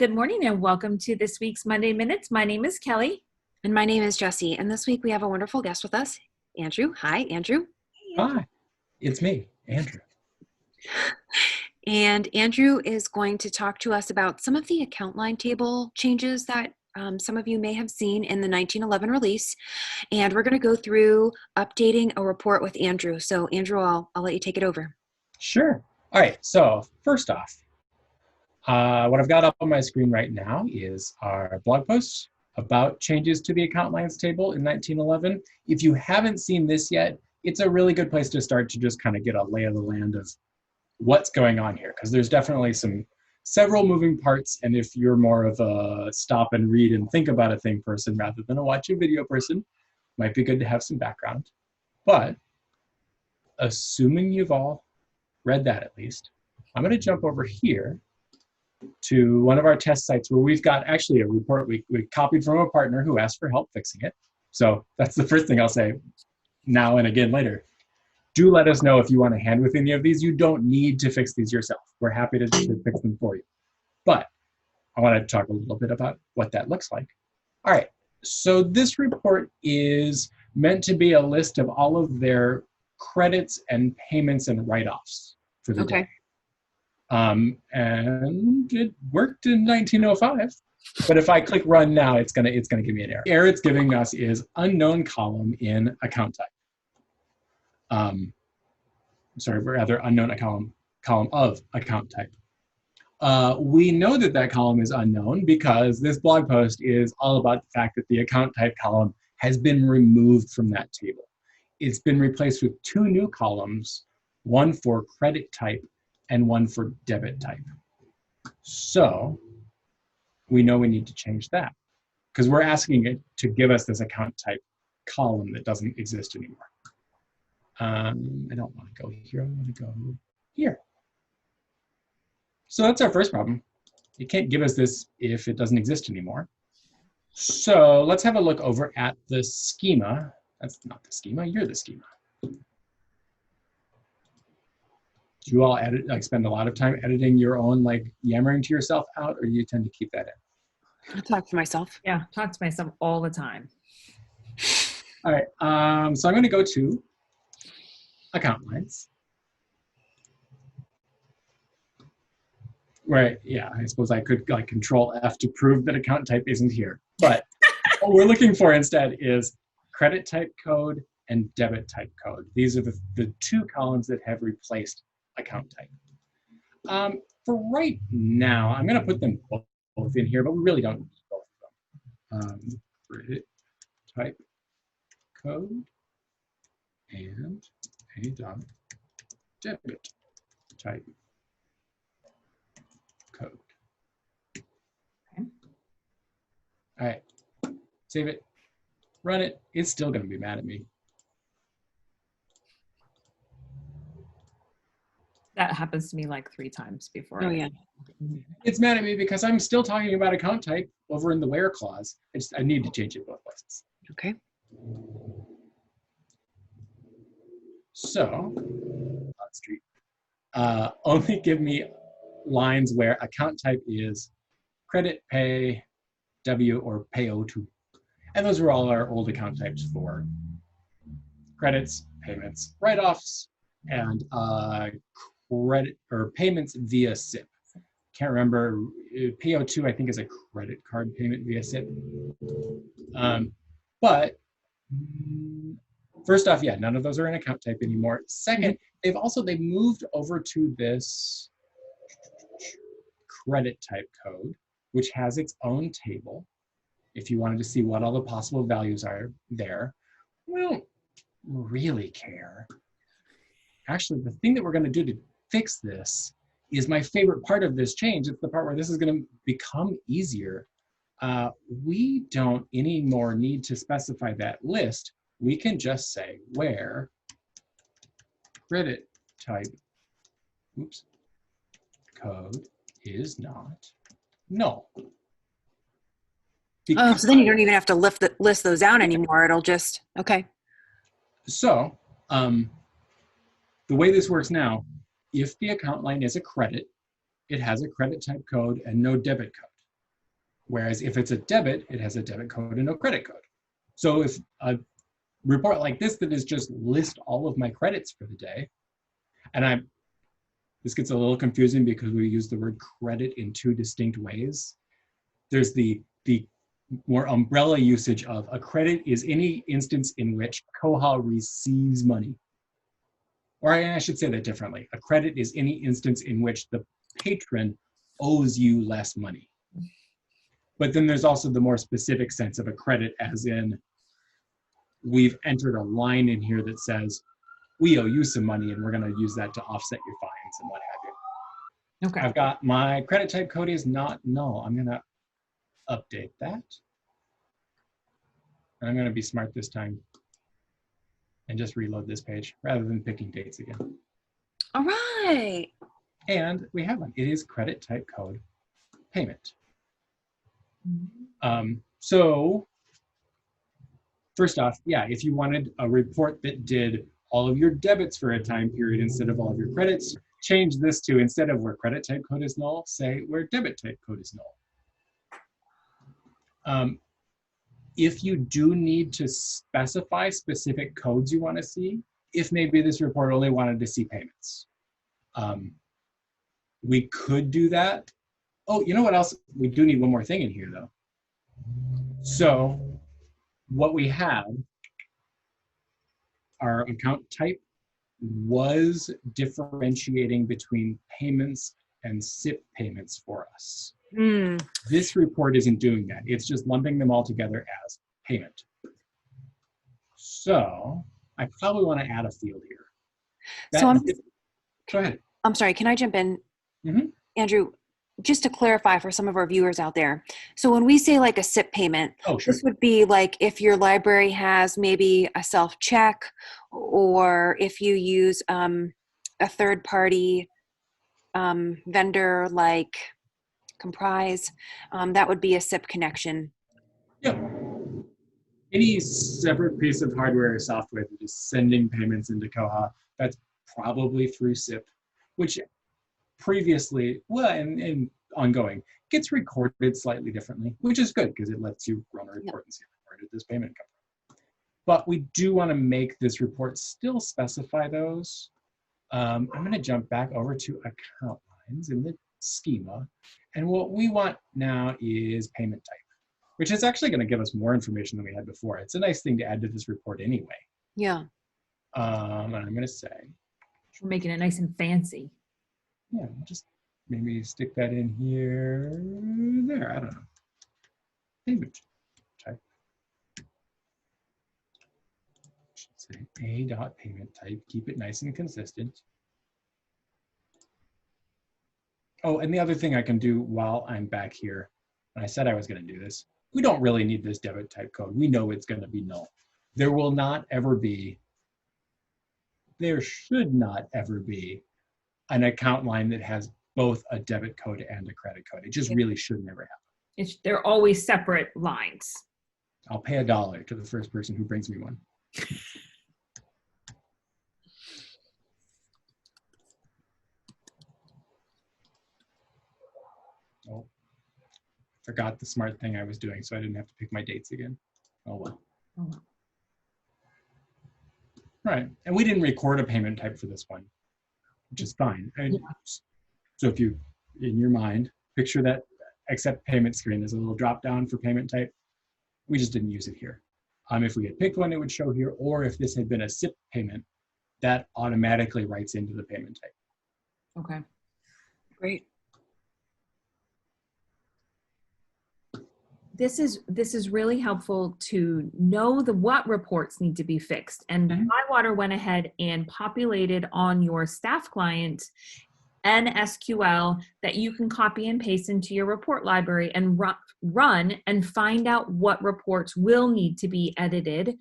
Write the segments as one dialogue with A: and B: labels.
A: good morning and welcome to this week's Monday Minutes. My name is Kelly.
B: And my name is Jessie. And this week we have a wonderful guest with us, Andrew. Hi, Andrew.
C: Hi, it's me, Andrew.
B: And Andrew is going to talk to us about some of the account line table changes that some of you may have seen in the 1911 release. And we're going to go through updating a report with Andrew. So Andrew, I'll let you take it over.
C: Sure. All right, so first off, what I've got up on my screen right now is our blog post about changes to the account lines table in 1911. If you haven't seen this yet, it's a really good place to start to just kind of get a lay of the land of what's going on here, because there's definitely several moving parts, and if you're more of a stop and read and think about a thing person rather than a watch a video person, might be good to have some background. But assuming you've all read that at least, I'm going to jump over here to one of our test sites where we've got actually a report we copied from a partner who asked for help fixing it. So that's the first thing I'll say now and again later. Do let us know if you want a hand with any of these. You don't need to fix these yourself. We're happy to fix them for you. But I want to talk a little bit about what that looks like. All right, so this report is meant to be a list of all of their credits and payments and write-offs for the day. And it worked in 1905. But if I click run now, it's gonna give me an error. The error it's giving us is unknown column in account type. Unknown column of account type. We know that column is unknown because this blog post is all about the fact that the account type column has been removed from that table. It's been replaced with two new columns, one for credit type and one for debit type. So we know we need to change that because we're asking it to give us this account type column that doesn't exist anymore. I don't want to go here, I want to go here. So that's our first problem. It can't give us this if it doesn't exist anymore. So let's have a look over at the schema. That's not the schema, you're the schema. Do you all spend a lot of time editing your own, yammering to yourself out, or do you tend to keep that in?
B: I'll talk to myself.
A: Yeah, talk to myself all the time.
C: All right, so I'm going to go to account lines. Right, yeah, I suppose I could Control F to prove that account type isn't here. But what we're looking for instead is credit type code and debit type code. These are the two columns that have replaced account type. For right now, I'm going to put them both in here, but we really don't need both of them. Credit type code and debit type code. Okay. All right, save it, run it. It's still going to be mad at me.
A: That happens to me like 3 times before.
B: Oh, yeah.
C: It's mad at me because I'm still talking about account type over in the where clause. I need to change it both places.
B: Okay.
C: So, Street, only give me lines where account type is credit, pay, W, or pay O2. And those are all our old account types for credits, payments, write-offs, and credit or payments via SIP. Can't remember, PO2 I think is a credit card payment via SIP. But first off, yeah, none of those are in account type anymore. Second, they've moved over to this credit type code, which has its own table. If you wanted to see what all the possible values are there, we don't really care. Actually, the thing that we're going to do to fix this is my favorite part of this change. It's the part where this is going to become easier. We don't anymore need to specify that list. We can just say where credit type code is not null.
B: Oh, so then you don't even have to list those out anymore. It'll just, okay.
C: So the way this works now, if the account line is a credit, it has a credit type code and no debit code. Whereas if it's a debit, it has a debit code and no credit code. So if a report like this that is just list all of my credits for the day, and this gets a little confusing because we use the word credit in two distinct ways. There's the more umbrella usage of a credit is any instance in which Koha receives money. Or I should say that differently. A credit is any instance in which the patron owes you less money. But then there's also the more specific sense of a credit, as in we've entered a line in here that says, we owe you some money and we're going to use that to offset your fines and what have you.
A: Okay.
C: I've got my credit type code is not null. I'm going to update that. And I'm going to be smart this time and just reload this page rather than picking dates again.
B: All right.
C: And we have one. It is credit type code payment. So first off, yeah, if you wanted a report that did all of your debits for a time period instead of all of your credits, change this to, instead of where credit type code is null, say where debit type code is null. If you do need to specify specific codes you want to see, if maybe this report only wanted to see payments, we could do that. Oh, you know what else? We do need one more thing in here though. So what we have, our account type was differentiating between payments and SIP payments for us. This report isn't doing that. It's just lumping them all together as payment. So I probably want to add a field here. Go ahead.
B: I'm sorry, can I jump in? Andrew, just to clarify for some of our viewers out there. So when we say like a SIP payment, this would be like if your library has maybe a self-check, or if you use a third-party vendor like Comprise, that would be a SIP connection.
C: Yeah. Any separate piece of hardware or software that is sending payments into Koha, that's probably through SIP, which previously, well, and ongoing, gets recorded slightly differently, which is good because it lets you run a report and see where did this payment come from. But we do want to make this report still specify those. I'm going to jump back over to AccountLines in the schema. And what we want now is payment type, which is actually going to give us more information than we had before. It's a nice thing to add to this report anyway.
B: Yeah.
C: And I'm going to say,
A: we're making it nice and fancy.
C: Yeah, just maybe stick that in here, there, I don't know. Payment type. Should say a.payment type, keep it nice and consistent. Oh, and the other thing I can do while I'm back here, and I said I was going to do this, we don't really need this debit type code. We know it's going to be null. There will not ever be, there should not ever be an account line that has both a debit code and a credit code. It just really should never happen.
A: They're always separate lines.
C: I'll pay $1 to the first person who brings me one. Oh, forgot the smart thing I was doing, so I didn't have to pick my dates again. Oh well.
A: Oh, well.
C: Right, and we didn't record a payment type for this one, which is fine. So if you, in your mind, picture that accept payment screen, there's a little drop down for payment type. We just didn't use it here. If we had picked one, it would show here, or if this had been a SIP payment, that automatically writes into the payment type.
A: Okay.
B: Great.
A: This is really helpful to know what reports need to be fixed. And Bywater went ahead and populated on your staff client an SQL that you can copy and paste into your report library and run and find out what reports will need to be edited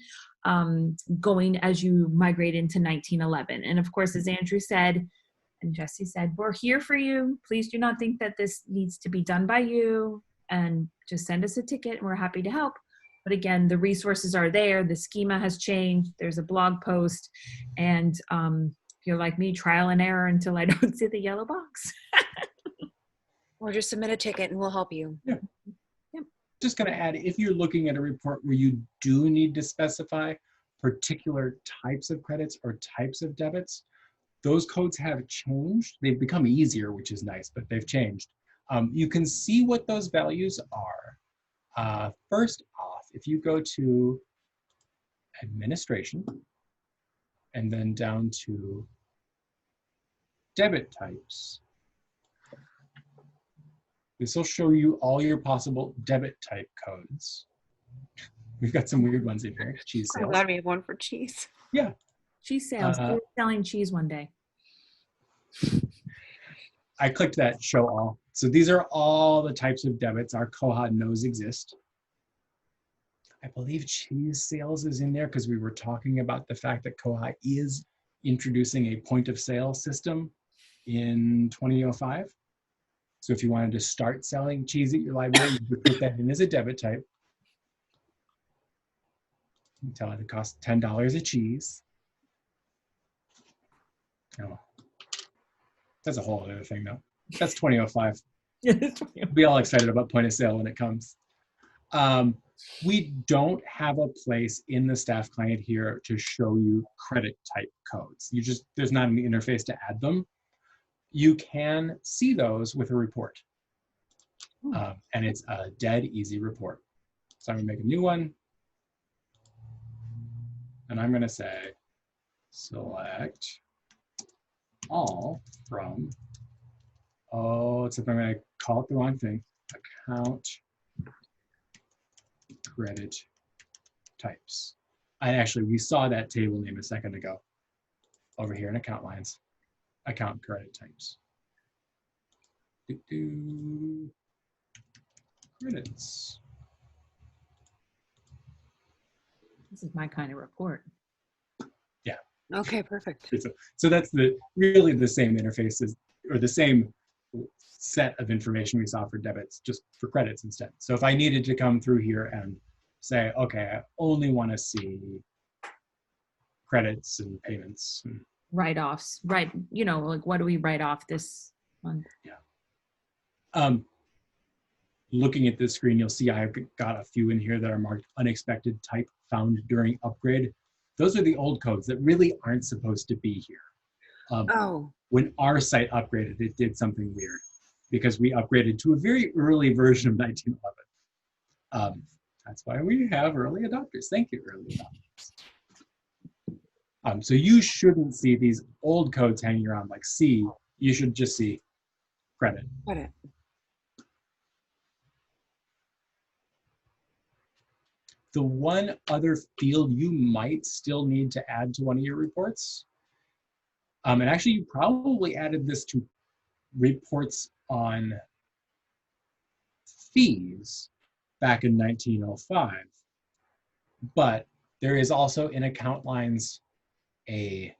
A: going as you migrate into 1911. And of course, as Andrew said, and Jesse said, we're here for you. Please do not think that this needs to be done by you, and just send us a ticket and we're happy to help. But again, the resources are there. The schema has changed. There's a blog post. And if you're like me, trial and error until I don't see the yellow box.
B: Or just submit a ticket and we'll help you.
C: Yeah.
A: Yep.
C: just going to add, if you're looking at a report where you do need to specify particular types of credits or types of debits, those codes have changed. They've become easier, which is nice, but they've changed. You can see what those values are. First off, if you go to Administration and then down to Debit Types, this will show you all your possible debit type codes. We've got some weird ones in here. Cheese
B: I'm
C: sales.
B: glad we have one for cheese.
C: Yeah.
A: Cheese sales. We were selling cheese one day.
C: I clicked that show all. So these are all the types of debits our Koha knows exist. I believe cheese sales is in there because we were talking about the fact that Koha is introducing a point of sale system in 2005. So if you wanted to start selling cheese at your library, you could put that in as a debit type. You tell it it costs $10 a cheese. Oh, that's a whole other thing though. That's 2005. We'll be all excited about point of sale when it comes. We don't have a place in the staff client here to show you credit type codes. There's not an interface to add them. You can see those with a report. And it's a dead easy report. So I'm gonna make a new one. And I'm gonna say, select all from, except I'm gonna call it the wrong thing, account credit types. We saw that table name a second ago over here in AccountLines, account credit types. Credits.
A: This is my kind of report.
C: Yeah.
B: Okay, perfect.
C: So that's really the same interfaces, or the same set of information we saw for debits, just for credits instead. So if I needed to come through here and say, okay, I only want to see credits and payments.
A: Write-offs, right? You know, like what do we write off this month?
C: Yeah. Looking at this screen, you'll see I've got a few in here that are marked unexpected type found during upgrade. Those are the old codes that really aren't supposed to be here. When our site upgraded, it did something weird because we upgraded to a very early version of 1911. That's why we have early adopters. Thank you, early adopters. So you shouldn't see these old codes hanging around like C. You should just see credit.
B: Credit.
C: The one other field you might still need to add to one of your reports, and actually you probably added this to reports on fees back in 1905, but there is also in AccountLines a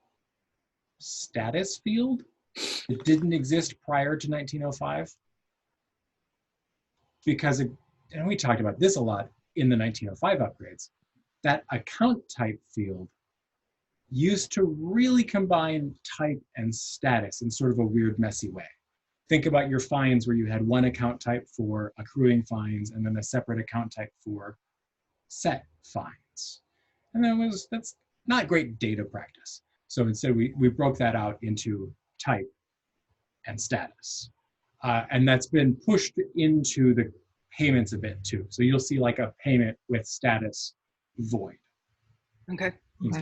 C: status field that didn't exist prior to 1905 because, and we talked about this a lot in the 1905 upgrades, that account type field used to really combine type and status in sort of a weird, messy way. Think about your fines where you had one account type for accruing fines and then a separate account type for set fines. And that's not great data practice. So instead we broke that out into type and status. And that's been pushed into the payments a bit too. So you'll see like a payment with status void.
B: Okay.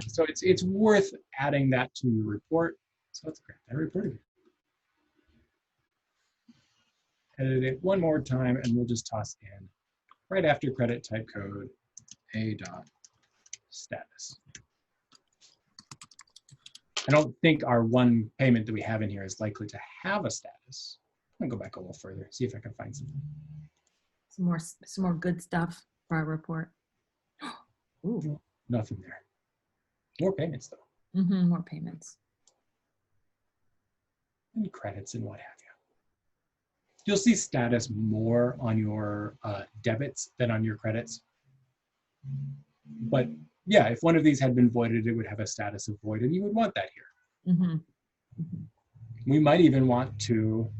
C: So it's worth adding that to your report. So let's grab that report again. Edit it one more time and we'll just toss in right after credit type code a dot status. I don't think our one payment that we have in here is likely to have a status. I'm gonna go back a little further, see if I can find something.
A: Some more good stuff for our report. Ooh.
C: Nothing there. More payments though.
A: More payments.
C: And credits and what have you. You'll see status more on your debits than on your credits. But yeah, if one of these had been voided, it would have a status of void, and you would want that here. We might even want to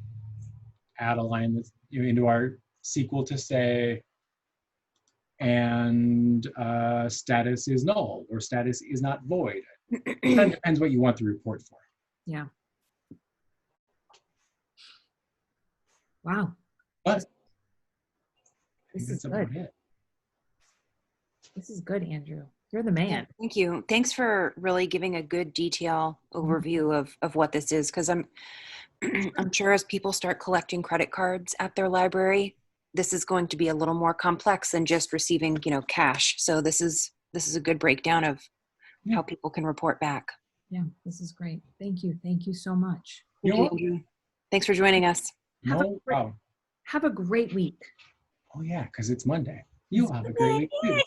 C: add a line that's, into our SQL to say and status is null or status is not void. It kind of depends what you want the report for.
A: Yeah. Wow.
C: But
A: This is
C: that's about
A: good.
C: it.
A: This is good, Andrew. You're the man.
B: Thank you. Thanks for really giving a good detail overview of what this is, because I'm I'm sure as people start collecting credit cards at their library, this is going to be a little more complex than just receiving, cash. So this is a good breakdown of how people can report back.
A: Yeah, this is great. Thank you. Thank you so much.
B: Thank you, Andrew. Thanks for joining us.
C: No problem.
A: Have a great week.
C: Oh yeah, because it's Monday. You have a great week too.